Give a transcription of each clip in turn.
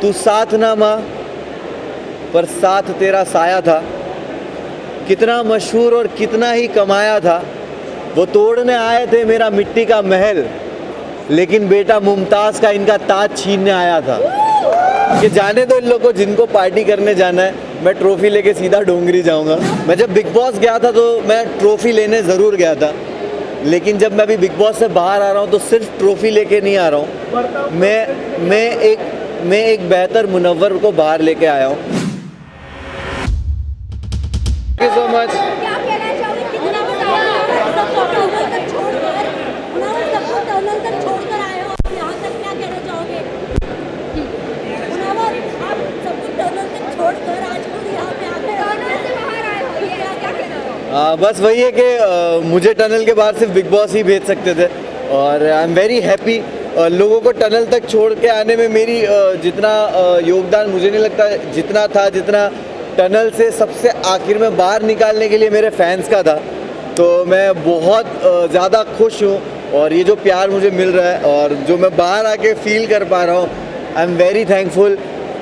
तू साथ ना माँ पर साथ तेरा साया था, कितना मशहूर और कितना ही कमाया था। वो तोड़ने आए थे मेरा मिट्टी का महल, लेकिन बेटा मुमताज़ का इनका ताज छीनने आया था। कि जाने दो इन लोगों को, जिनको पार्टी करने जाना है। मैं ट्रॉफी लेके सीधा डोंगरी जाऊंगा। मैं जब बिग बॉस गया था तो मैं ट्रॉफी लेने ज़रूर गया था, लेकिन जब मैं अभी बिग बॉस से बाहर आ रहा हूँ तो सिर्फ ट्रॉफी लेके नहीं आ रहा हूँ। मैं एक बेहतर मुनव्वर को बाहर लेके आया हूँ। Thank you so much. क्या कहना चाहोगे? कितना टनल तक छोड़कर आए हो आप यहाँ तक, क्या कहना चाहोगे? आप सब कुछ टनल तक छोड़कर आज खुद यहाँ पे आके टनल से बाहर आए हो, ये क्या कहना हो? बस वही है कि मुझे टनल के बाहर सिर्फ बिग बॉस ही भेज सकते थे, और आई एम वेरी हैप्पी। लोगों को टनल तक छोड़ के आने में मेरी जितना योगदान मुझे नहीं लगता जितना था, जितना टनल से सबसे आखिर में बाहर निकालने के लिए मेरे फैंस का था। तो मैं बहुत ज़्यादा खुश हूँ, और ये जो प्यार मुझे मिल रहा है और जो मैं बाहर आके फील कर पा रहा हूँ, आई एम वेरी थैंकफुल।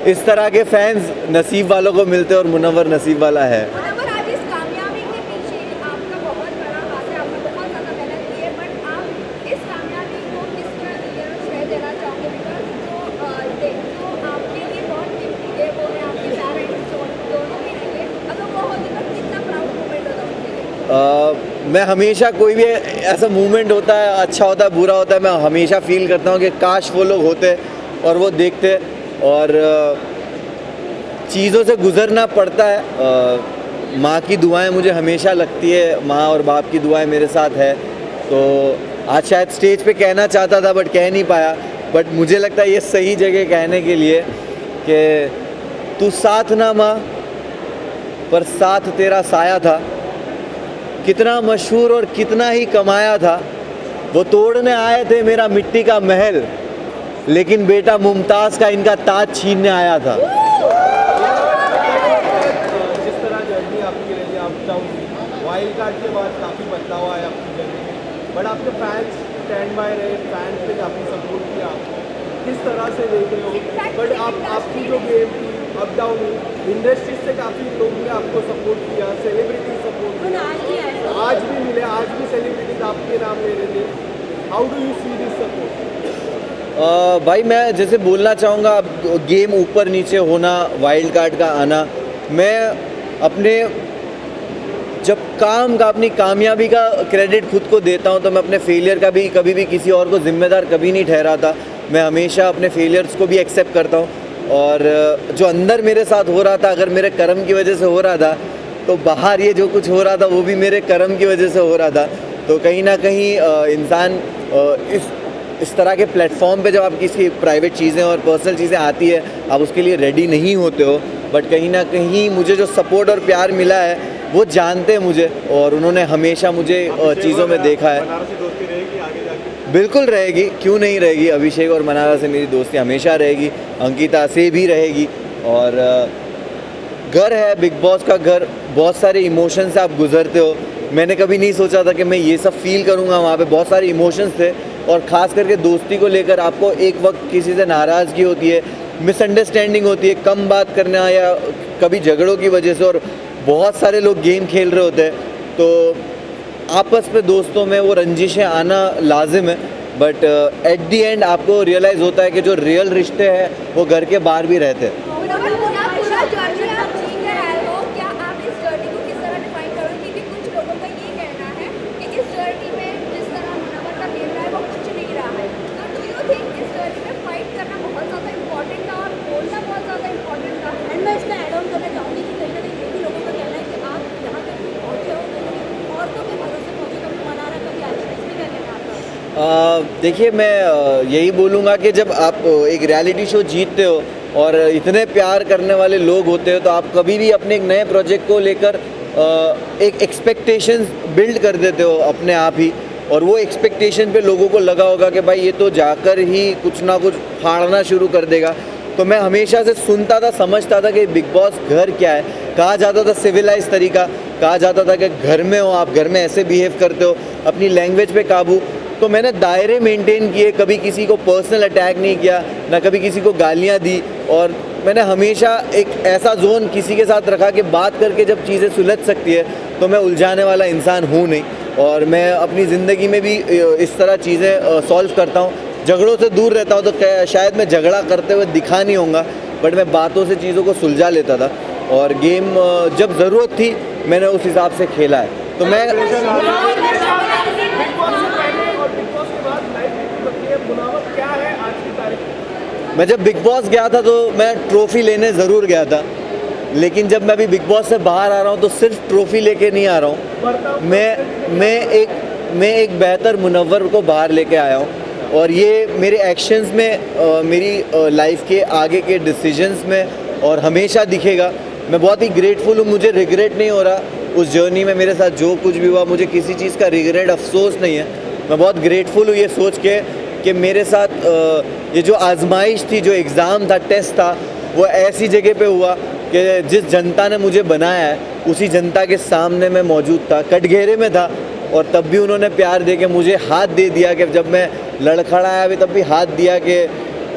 इस तरह के फैंस नसीब वालों को मिलते हैं, और मुनव्वर नसीब वाला है। मुनव्वर, आज इस कामयाबी के पीछे आपका बहुत बड़ा हाथ है, आपने बहुत ज़्यादा मेहनत की है, बट आप इस कामयाबी को किसका श्रेय देना चाहोगे? बिकॉज जो आपके लिए बहुत कीमती है वो है आपके पेरेंट्स, दोनों भी रहेंगे। अगर वो होते तो कितना प्राउड मोमेंट होता उनके लिए? मैं हमेशा, कोई भी ऐसा मूवमेंट होता है, अच्छा होता है बुरा होता है, मैं हमेशा फील करता हूँ कि काश वो लोग होते और वो देखते, और चीज़ों से गुज़रना पड़ता है। माँ की दुआएं मुझे हमेशा लगती है, माँ और बाप की दुआएं मेरे साथ है। तो आज शायद स्टेज पे कहना चाहता था बट कह नहीं पाया, बट मुझे लगता है ये सही जगह कहने के लिए कि तू साथ ना माँ पर साथ तेरा साया था, कितना मशहूर और कितना ही कमाया था। वो तोड़ने आए थे मेरा मिट्टी का महल, लेकिन बेटा मुमताज़ का इनका ताज छीनने आया था। जिस तरह जर्नी आपकी रही है, अप डाउन, वाइल्ड कार्ड के बाद काफ़ी बदलाव आया आपकी जर्नी में, बट आपके फैंस स्टैंड बाय रहे, फैंस ने काफ़ी सपोर्ट किया आपको। किस तरह से देख रहे हो? बट आपकी जो गेम थी, अप डाउन हुई, इंडस्ट्री से काफ़ी लोगों ने आपको सपोर्ट किया, सेलिब्रिटी सपोर्ट किया, आज भी मिले, आज भी सेलिब्रिटीज आपके नाम ले रहे थे। How do you see this support? भाई मैं जैसे बोलना चाहूँगा, अब गेम ऊपर नीचे होना, वाइल्ड कार्ड का आना, मैं अपने जब काम का, अपनी कामयाबी का क्रेडिट खुद को देता हूँ, तो मैं अपने फेलियर का भी कभी भी किसी और को जिम्मेदार कभी नहीं ठहराता। मैं हमेशा अपने फेलियर्स को भी एक्सेप्ट करता हूँ, और जो अंदर मेरे साथ हो रहा था, अगर मेरे कर्म की वजह से हो रहा था, तो बाहर ये जो कुछ हो रहा था वो भी मेरे कर्म की वजह से हो रहा था। तो कहीं ना कहीं इंसान इस तरह के प्लेटफॉर्म पे जब आप किसी प्राइवेट चीज़ें और पर्सनल चीज़ें आती है, आप उसके लिए रेडी नहीं होते हो, बट कहीं ना कहीं मुझे जो सपोर्ट और प्यार मिला है वो जानते हैं मुझे, और उन्होंने हमेशा मुझे चीज़ों में देखा है। बनारसी दोस्ती रहेगी आगे जाके? बिल्कुल रहेगी, क्यों नहीं रहेगी। अभिषेक और मनारा से मेरी दोस्ती हमेशा रहेगी, अंकिता से भी रहेगी। और घर है बिग बॉस का घर, बहुत सारे इमोशंस से आप गुजरते हो। मैंने कभी नहीं सोचा था कि मैं ये सब फील करूँगा। वहाँ पे बहुत सारे इमोशंस थे, और ख़ास करके दोस्ती को लेकर आपको एक वक्त किसी से नाराज़गी होती है, मिसअंडरस्टैंडिंग होती है, कम बात करना या कभी झगड़ों की वजह से, और बहुत सारे लोग गेम खेल रहे होते हैं, तो आपस में दोस्तों में वो रंजिशें आना लाजिम है। बट एट दी एंड आपको रियलाइज़ होता है कि जो रियल रिश्ते हैं वो घर के बाहर भी रहते हैं। पूरा जर्नी आप जी कर आए हो, क्या आप इस जर्नी को किस तरह डिफाइन करोगे? क्योंकि कुछ लोगों का ये कहना है कि इस जर्नी में जिस तरह मुनव्वर का खेल रहा है वो कुछ नहीं रहा है। तो डू यू थिंक इस जर्नी में फाइट करना बहुत ज़्यादा इंपॉर्टेंट था और बोलना बहुत ज़्यादा इंपॉर्टेंट था? एंड मैं इसमें ऐड ऑन करना चाहूँगी कि कहीं ना कहीं ये भी लोगों का कहना है कि आप यहाँ तक पहुँचे हो, कहीं औरतों के भरोसे पहुँचे, कभी मनारा कभी आशिश, इसमें क्या कहना है आपका? देखिए, मैं यही बोलूँगा कि जब आप एक रियलिटी शो जीतते हो और इतने प्यार करने वाले लोग होते हो, तो आप कभी भी अपने एक नए प्रोजेक्ट को लेकर एक एक्सपेक्टेशंस बिल्ड कर देते हो अपने आप ही, और वो एक्सपेक्टेशन पे लोगों को लगा होगा कि भाई ये तो जाकर ही कुछ ना कुछ फाड़ना शुरू कर देगा। तो मैं हमेशा से सुनता था, समझता था कि बिग बॉस घर क्या है। कहा जाता था सिविलाइज तरीका, कहा जाता था कि घर में हो आप, घर में ऐसे बिहेव करते हो, अपनी लैंग्वेज पे काबू। तो मैंने दायरे मेंटेन किए, कभी किसी को पर्सनल अटैक नहीं किया, ना कभी किसी को गालियाँ दी, और मैंने हमेशा एक ऐसा जोन किसी के साथ रखा कि बात करके जब चीज़ें सुलझ सकती है तो मैं उलझाने वाला इंसान हूँ नहीं। और मैं अपनी ज़िंदगी में भी इस तरह चीज़ें सॉल्व करता हूँ। झगड़ों से दूर रहता हूँ, तो शायद मैं झगड़ा करते हुए दिखा नहीं होऊंगा, बट मैं बातों से चीज़ों को सुलझा लेता था। और गेम जब ज़रूरत थी मैंने उस हिसाब से खेला है। तो मैं जब बिग बॉस गया था तो मैं ट्रॉफ़ी लेने ज़रूर गया था, लेकिन जब मैं अभी बिग बॉस से बाहर आ रहा हूँ तो सिर्फ ट्रॉफ़ी लेके नहीं आ रहा हूँ, मैं एक बेहतर मुनव्वर को बाहर लेके आया हूँ। और ये मेरे एक्शंस में, मेरी लाइफ के आगे के डिसीजंस में और हमेशा दिखेगा। मैं बहुत ही ग्रेटफुल हूँ, मुझे रिग्रेट नहीं हो रहा उस जर्नी में मेरे साथ जो कुछ भी हुआ, मुझे किसी चीज़ का रिग्रेट, अफसोस नहीं है। मैं बहुत ग्रेटफुल हूँ ये सोच के कि मेरे साथ ये जो आजमाइश थी, जो एग्ज़ाम था, टेस्ट था, वो ऐसी जगह पे हुआ कि जिस जनता ने मुझे बनाया है उसी जनता के सामने मैं मौजूद था, कटघरे में था, और तब भी उन्होंने प्यार दे के मुझे हाथ दे दिया कि जब मैं लड़खड़ाया भी तब भी हाथ दिया कि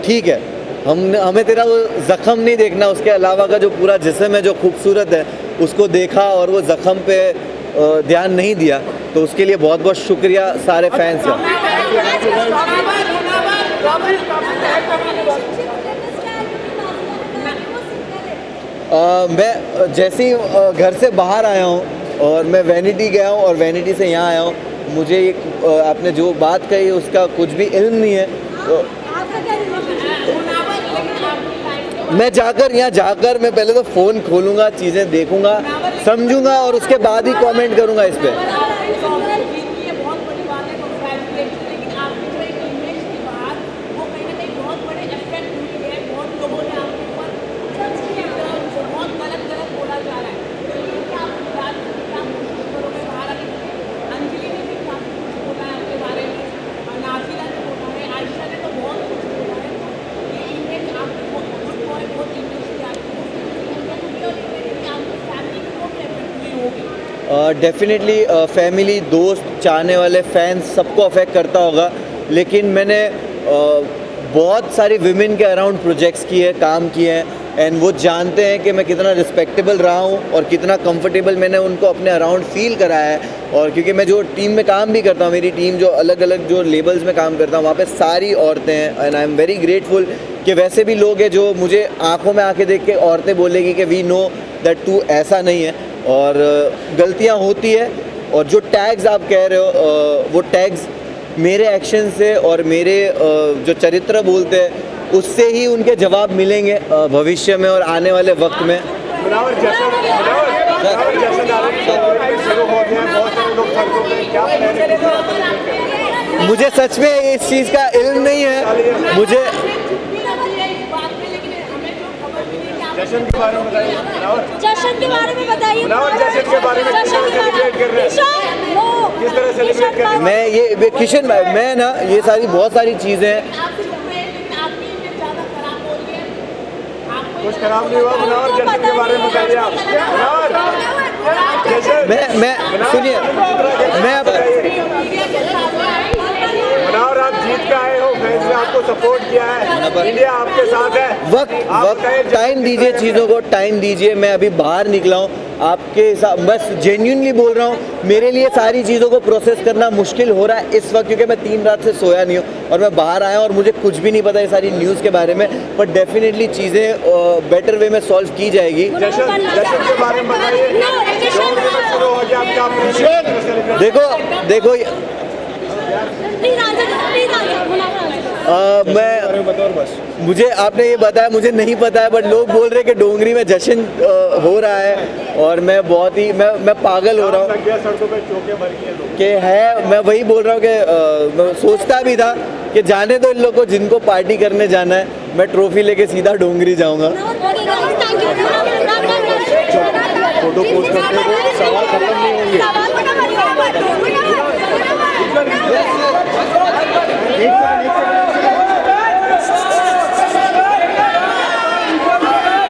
ठीक है, हमें तेरा वो ज़ख़म नहीं देखना, उसके अलावा का जो पूरा जिस्म है जो खूबसूरत है उसको देखा और वो ज़ख़म पे ध्यान नहीं दिया। तो उसके लिए बहुत बहुत शुक्रिया सारे फैंस का। मैं जैसे ही घर से बाहर आया हूँ और मैं वैनिटी गया हूँ और वैनिटी से यहाँ आया हूँ, मुझे एक आपने जो बात कही उसका कुछ भी इल्म नहीं है। तो मैं मैं पहले तो फ़ोन खोलूँगा, चीज़ें देखूँगा, समझूँगा और उसके बाद ही कमेंट करूँगा इस पर। डेफिनेटली फैमिली, दोस्त, चाहने वाले फैंस सबको अफेक्ट करता होगा, लेकिन मैंने बहुत सारी विमेन के अराउंड प्रोजेक्ट्स किए, काम किए हैं, एंड वो जानते हैं कि मैं कितना रिस्पेक्टेबल रहा हूँ और कितना कंफर्टेबल मैंने उनको अपने अराउंड फील कराया है। और क्योंकि मैं जो टीम में काम भी करता हूँ, मेरी टीम जो अलग अलग जो लेबल्स में काम करता हूँ वहाँ पे सारी औरतें हैं, and I am very grateful कि वैसे भी लोग हैं जो मुझे आंखों में आंखें देख के औरतें बोलेगी कि वी नो दैट तू ऐसा नहीं है। और गलतियाँ होती है, और जो टैग्स आप कह रहे हो वो टैग्स मेरे एक्शन से और मेरे जो चरित्र बोलते हैं उससे ही उनके जवाब मिलेंगे भविष्य में और आने वाले वक्त में। मुझे सच में इस चीज़ का इल्म नहीं है। मुझे जश्न के बारे में बताइए। जश्न के बारे में बताइए। जश्न के बारे में किस तरह सेलिब्रेट कर रहे हैं? किस तरह सेलिब्रेट कर रहे हैं? मैं ये किशन भाई, मैं ना ये सारी बहुत सारी चीज़ें कुछ खराब नहीं हुआ। मुनावर, जश्न के बारे में बताइए आप। मैं सुनिए, मुनावर, आप जीत के आए हो, फैंस ने आपको सपोर्ट किया है, इंडिया आपके साथ है। वक्त टाइम दीजिए, चीज़ों को टाइम दीजिए। मैं अभी बाहर निकला हूँ, आपके साथ बस जेन्युइनली बोल रहा हूँ, मेरे लिए सारी चीज़ों को प्रोसेस करना मुश्किल हो रहा है इस वक्त, क्योंकि मैं 3 रात से सोया नहीं हूँ और मैं बाहर आया और मुझे कुछ भी नहीं पता ये सारी न्यूज़ के बारे में, पर डेफिनेटली चीज़ें बेटर वे में सॉल्व की जाएगी। जश्न के बारे में बताइए। शुरू हो गया आपका। देखो मुझे आपने ये बताया, मुझे नहीं पता है, बट लोग बोल रहे हैं कि डोंगरी में जश्न हो रहा है और मैं बहुत ही मैं पागल हो रहा हूँ सड़कों पे चौके भर गए कि है। मैं वही बोल रहा हूँ कि मैं सोचता भी था कि जाने दो इन लोग को, जिनको पार्टी करने जाना है, मैं ट्रॉफी लेके सीधा डोंगरी जाऊँगा। फोटो पोस्ट करते हो, सवाल खत्म नहीं होंगे।